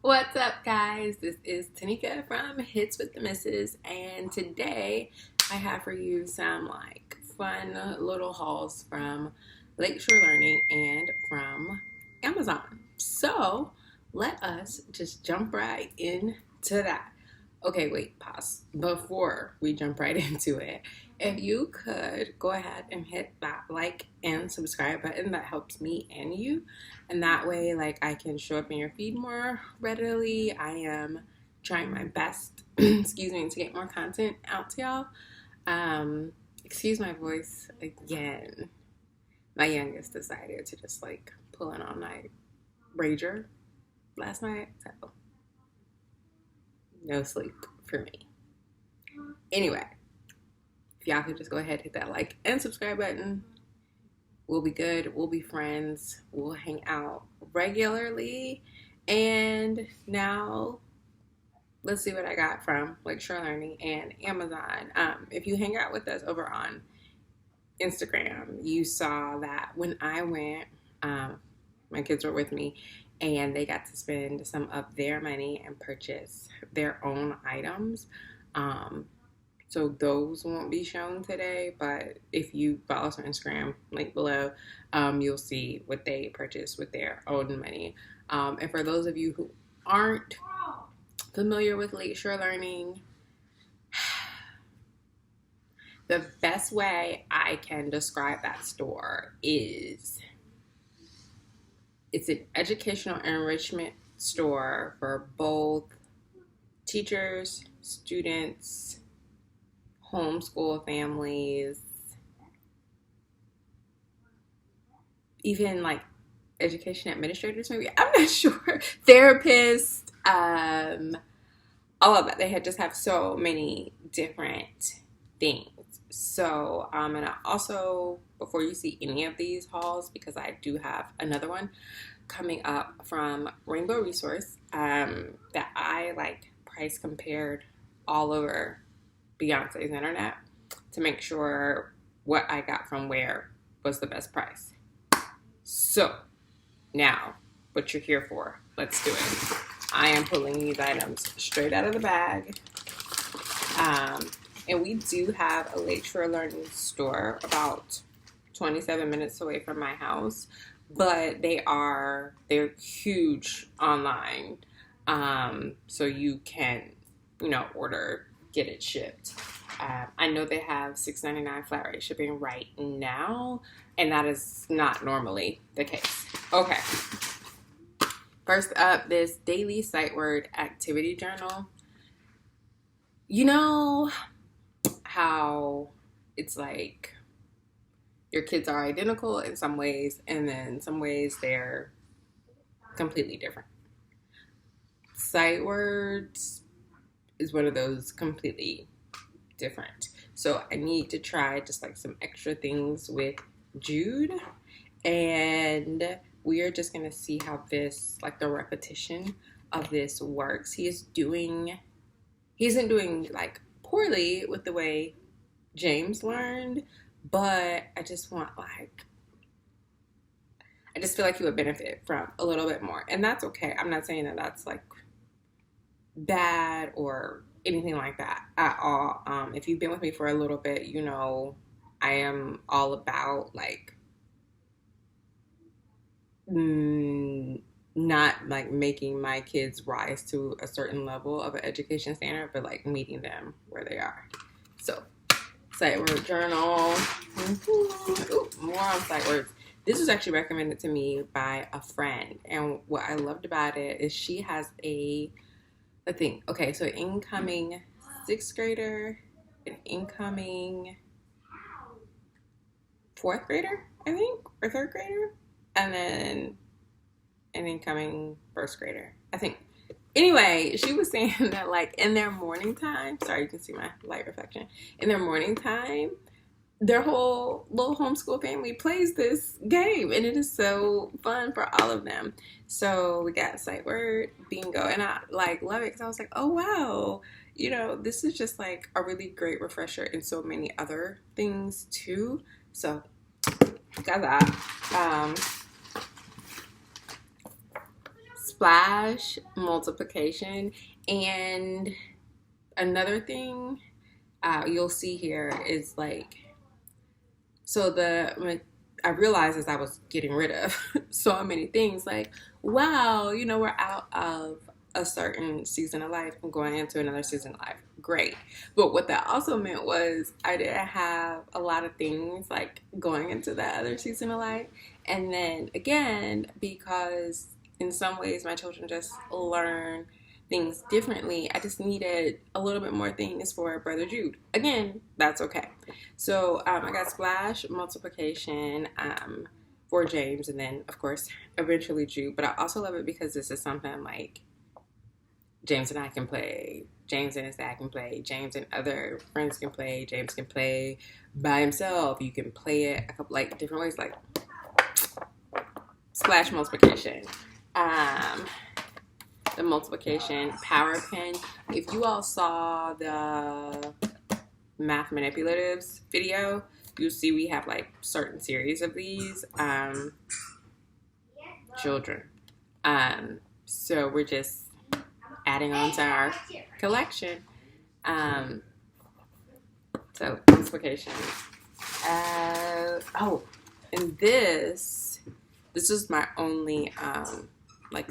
What's up, guys? This is Tenikca from Hits with the Misses, and today I have for you some fun little hauls from Lakeshore Learning and from Amazon. So let us just jump right into that. Okay, wait, pause. Before we jump right into it, if you could go ahead and hit that like and subscribe button, that helps me and you. And that way, I can show up in your feed more readily. I am trying my best, excuse me, to get more content out to y'all. Excuse my voice again. My youngest decided to just pull an all-night rager last night, so no sleep for me. Anyway, if y'all could just go ahead and hit that like and subscribe button, we'll be good. We'll be friends. We'll hang out regularly. And now let's see what I got from Lakeshore Learning and Amazon. If you hang out with us over on Instagram, you saw that when I went, my kids were with me, and they got to spend some of their money and purchase their own items. So those won't be shown today, but if you follow us on Instagram, link below, you'll see what they purchased with their own money. And for those of you who aren't familiar with Lakeshore Learning, the best way I can describe that store is it's an educational enrichment store for both teachers, students, homeschool families, even education administrators, maybe. I'm not sure. Therapists, all of that. They just have so many different things. So, and I also, before you see any of these hauls, because I do have another one coming up from Rainbow Resource, that I price compared all over Beyonce's internet to make sure what I got from where was the best price. So now what you're here for, let's do it. I am pulling these items straight out of the bag. And we do have a Lakeshore Learning store about 27 minutes away from my house, but they're huge online. So you can, order, get it shipped. I know they have $6.99 flat rate shipping right now, and that is not normally the case. Okay. First up, this daily sight word activity journal. You know how it's your kids are identical in some ways, and then some ways they're completely different. Sight words is one of those completely different. So I need to try just some extra things with Jude, and we are just going to see how this, the repetition of this works. He isn't doing poorly with the way James learned, but I just want I just feel he would benefit from a little bit more, and that's okay. I'm not saying that that's bad or anything like that at all. If you've been with me for a little bit, I am all about not making my kids rise to a certain level of an education standard, but meeting them where they are. So, sight word journal. Ooh, more on sight words. This was actually recommended to me by a friend, and what I loved about it is she has so incoming 6th grader, an incoming 4th grader, I think, or 3rd grader, and then an incoming 1st grader, I think. Anyway, she was saying that in their morning time, sorry, you can see my light reflection, in their morning time, their whole little homeschool family plays this game, and it is so fun for all of them. So we got sight word bingo, and I love it because I was oh wow, this is just a really great refresher in so many other things too. So got that. splash multiplication. And another thing you'll see here is like, so I realized as I was getting rid of so many things, like, wow, you know, we're out of a certain season of life and going into another season of life. Great. But what that also meant was I didn't have a lot of things like going into that other season of life. And then again, because in some ways my children just learn things differently, I just needed a little bit more things for Brother Jude. Again, that's okay. So I got splash multiplication for James, and then of course eventually Jude. But I also love it because this is something like James and I can play, James and his dad can play, James and other friends can play, James can play by himself. You can play it a couple like different ways, like splash multiplication. The multiplication power pen. If you all saw the math manipulatives video, you'll see we have like certain series of these children. So we're just adding on to our collection. So multiplication. And this is my only like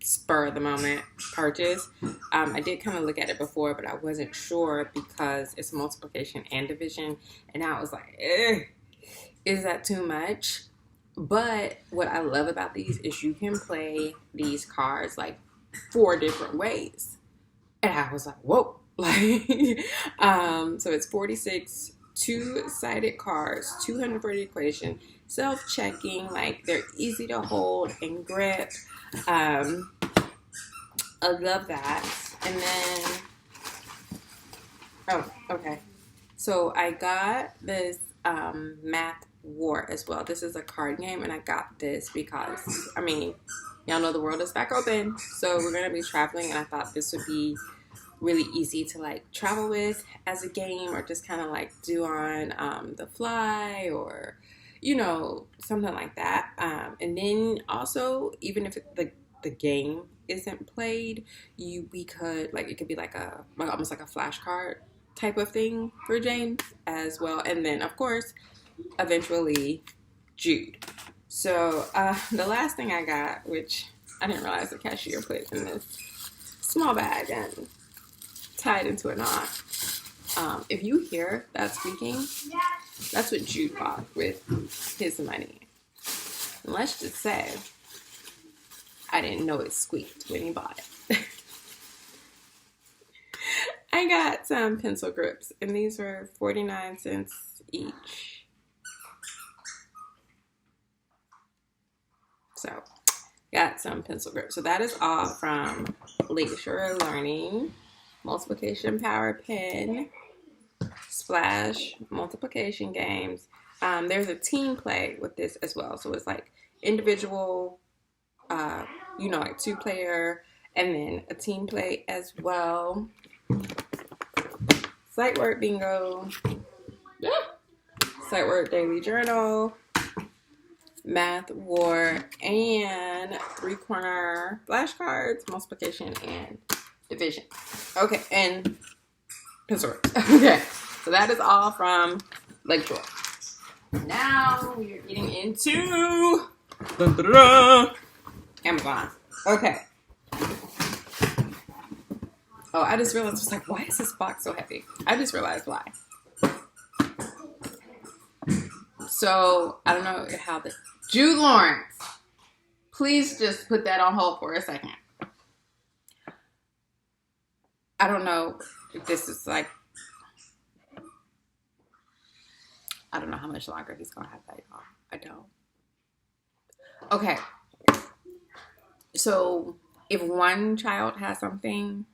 spur of the moment purchase. I did kind of look at it before, but I wasn't sure because it's multiplication and division, and I was like, is that too much? But what I love about these is you can play these cards like 4 different ways, and I was like, whoa. Like so it's 46 two-sided cards, 240 equation, self-checking, like they're easy to hold and grip. I love that. And then, okay. So I got this Math War as well. This is a card game, and I got this because, I mean, y'all know the world is back open. So we're going to be traveling, and I thought this would be really easy to like travel with as a game, or just kind of like do on the fly, or, you know, something like that. And then also, even if the game isn't played, we could like, it could be like almost like a flashcard type of thing for James as well. And then of course eventually Jude. So the last thing I got, which I didn't realize the cashier put in this small bag and tied into a knot. If you hear that squeaking, that's what Jude bought with his money. And let's just say I didn't know it squeaked when he bought it. I got some pencil grips, and these were 49 cents each. So, got some pencil grips. So that is all from Lakeshore Learning. Multiplication power pen, splash multiplication games. There's a team play with this as well. So it's like individual, you know, like 2-player, and then a team play as well. Sight word bingo, sight word daily journal, math war, and 3-corner flashcards, multiplication and division. Okay, and pencil work. Okay, so that is all from Lakeshore. Now we are getting into Amazon. Okay. Oh, I just realized, I was like, why is this box so heavy? I just realized why. So, I don't know how Jude Lawrence, please just put that on hold for a second. I don't know if this is like, I don't know how much longer he's going to have that on. I don't. Okay. So, if one child has something,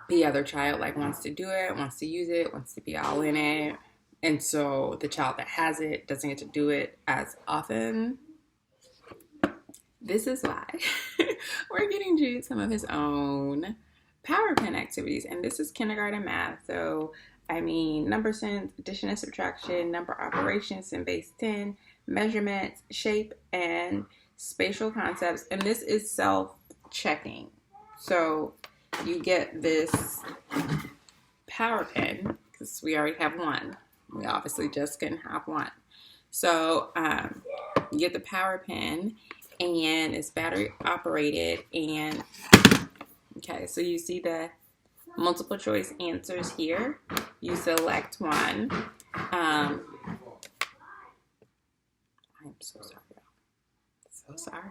the other child like wants to do it, wants to use it, wants to be all in it. And so the child that has it doesn't get to do it as often. This is why we're getting Jude some of his own power pen activities. And this is kindergarten math. So, I mean, number sense, addition and subtraction, number operations in base 10, measurements, shape, and spatial concepts. And this is self-checking. So you get this power pen because we already have one. We obviously just can have one. So you get the power pen, and it's battery operated. And okay, so you see the multiple choice answers here. You select one. I'm so sorry. So sorry.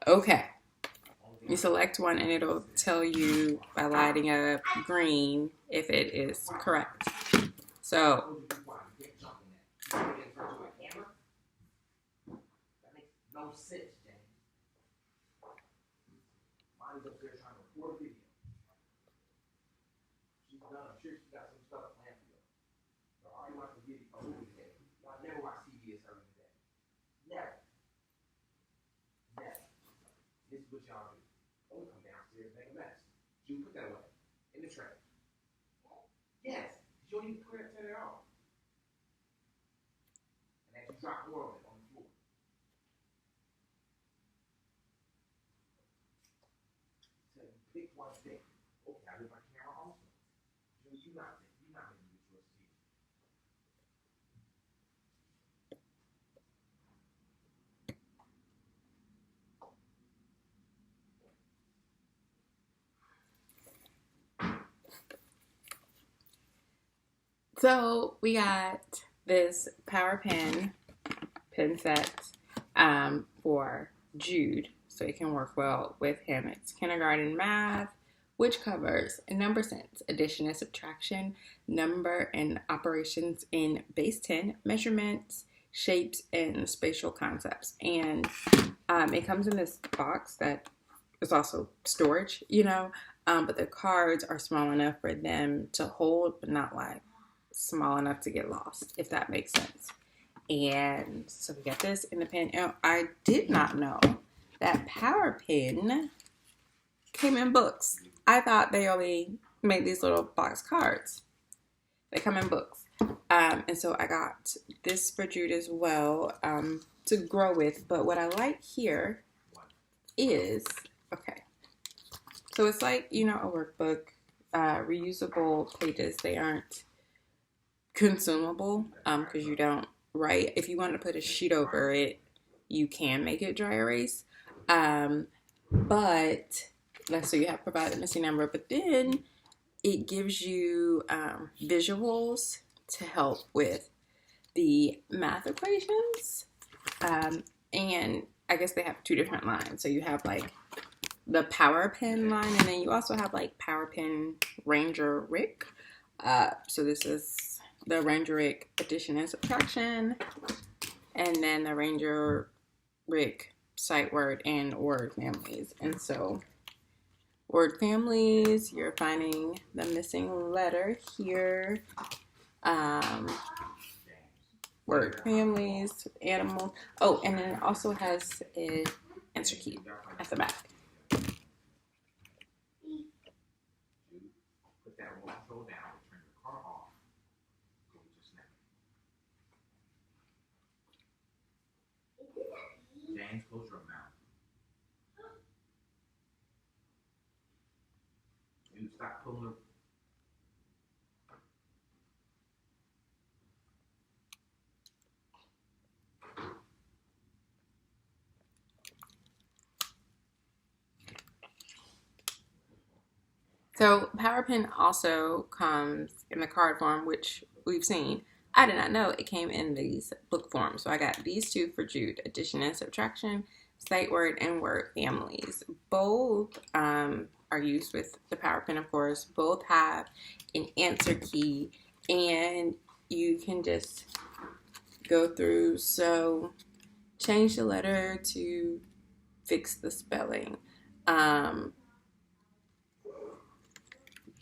Okay. You select one and it'll tell you by lighting up green if it is correct. So So we got this power pen set for Jude, so it can work well with him. It's kindergarten math, which covers number sense, addition and subtraction, number and operations in base 10, measurements, shapes, and spatial concepts. And it comes in this box that is also storage, but the cards are small enough for them to hold, but not like small enough to get lost, if that makes sense. And so we got this in the pen. And I did not know that power pen came in books. I thought they only made these little box cards. They come in books. And so I got this for Jude as well to grow with. But what I like here is, okay, so it's like, a workbook, reusable pages. They aren't consumable because you don't write. If you want to put a sheet over it, you can make it dry erase. But so you have to provide the missing number, but then it gives you visuals to help with the math equations. And I guess they have two different lines. So you have like the power pen line, and then you also have like power pen Ranger Rick. So this is the Ranger Rick addition and subtraction, and then the Ranger Rick sight word and word families. And so word families, you're finding the missing letter here. Word families, animals. Oh, and then it also has an answer key at the back. James, close your mouth. You stop pulling her. So power pen also comes in the card form, which we've seen. I did not know it came in these book forms. So I got these two for Jude, addition and subtraction, sight word, and word families. Both are used with the power pen, of course. Both have an answer key, and you can just go through. So change the letter to fix the spelling.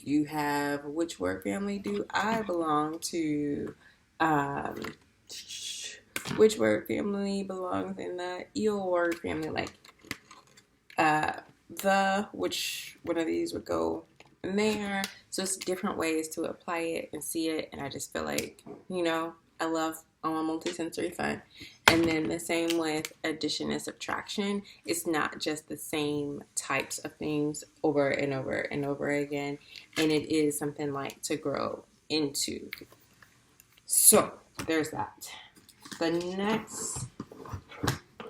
You have which word family do I belong to? Which word family belongs in the eel word family? Like which one of these would go in there? So it's different ways to apply it and see it. And I just feel like, I love multisensory fun. And then the same with addition and subtraction. It's not just the same types of things over and over and over again. And it is something like to grow into. So there's that. The next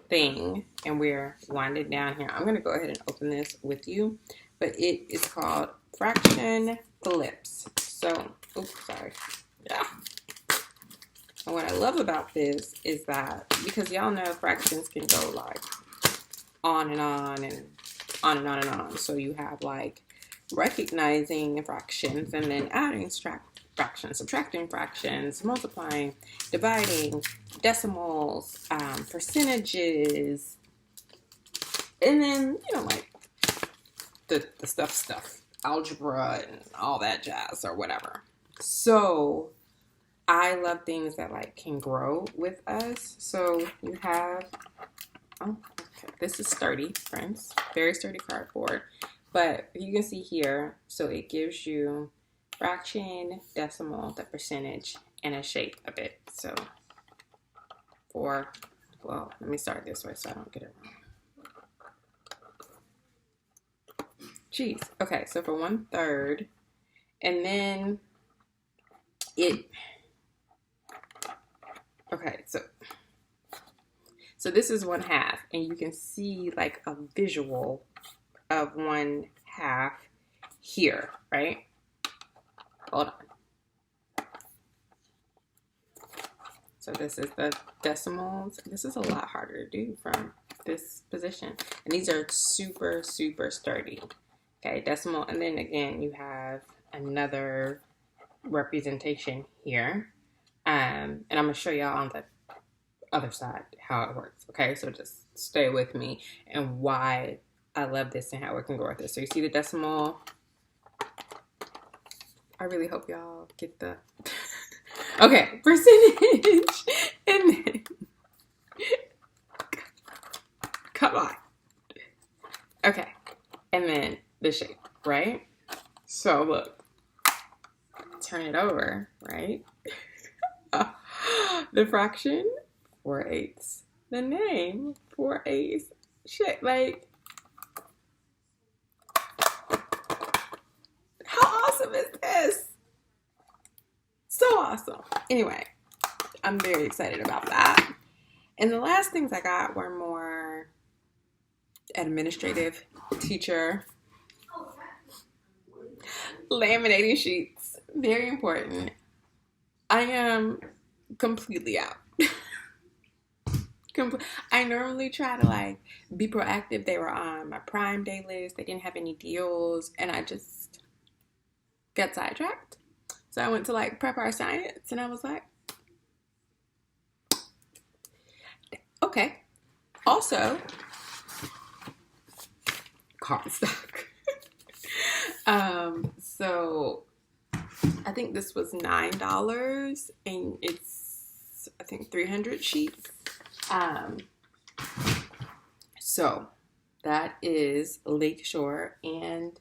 thing, and we're winding down here. I'm going to go ahead and open this with you. But it is called fraction flips. So, oops, sorry. Yeah. And what I love about this is that, because y'all know fractions can go like on and on and on and on and on. So you have like recognizing fractions and then adding fractions, subtracting fractions, multiplying, dividing, decimals, percentages, and then, you know, like the stuff, algebra and all that jazz or whatever. So I love things that like can grow with us. So you have, oh, okay, this is sturdy, friends, very sturdy cardboard. But you can see here, so it gives you fraction, decimal, the percentage, and a shape of it. So well, let me start this way so I don't get it wrong. Jeez. Okay, so for 1/3, and then okay, so this is 1/2, and you can see like a visual of 1/2 here, right? Hold on. So this is the decimals. This is a lot harder to do from this position, and these are super, super sturdy. Okay, decimal, and then again you have another representation here, and I'm gonna show y'all on the other side how it works. Okay, so just stay with me and why I love this and how it can go with this. So you see the decimal. I really hope y'all get the okay, percentage, and then come on. Okay, and then the shape, right? So look, turn it over, right? The fraction, 4/8. The name, 4/8. Shit, like, how awesome is this? So awesome. Anyway, I'm very excited about that. And the last things I got were more administrative, teacher, laminating sheets. Very important. I am completely out. I normally try to like be proactive. They were on my Prime Day list. They didn't have any deals, and I just got sidetracked. So I went to like Prep Our Science, and I was like, okay. Also, cardstock. So I think this was $9, and it's, I think, 300 sheets. So that is Lakeshore and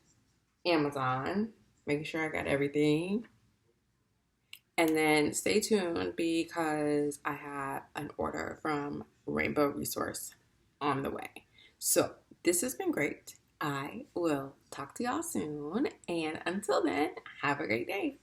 Amazon. Making sure I got everything. And then stay tuned because I have an order from Rainbow Resource on the way. So this has been great. I will talk to y'all soon. And until then, have a great day.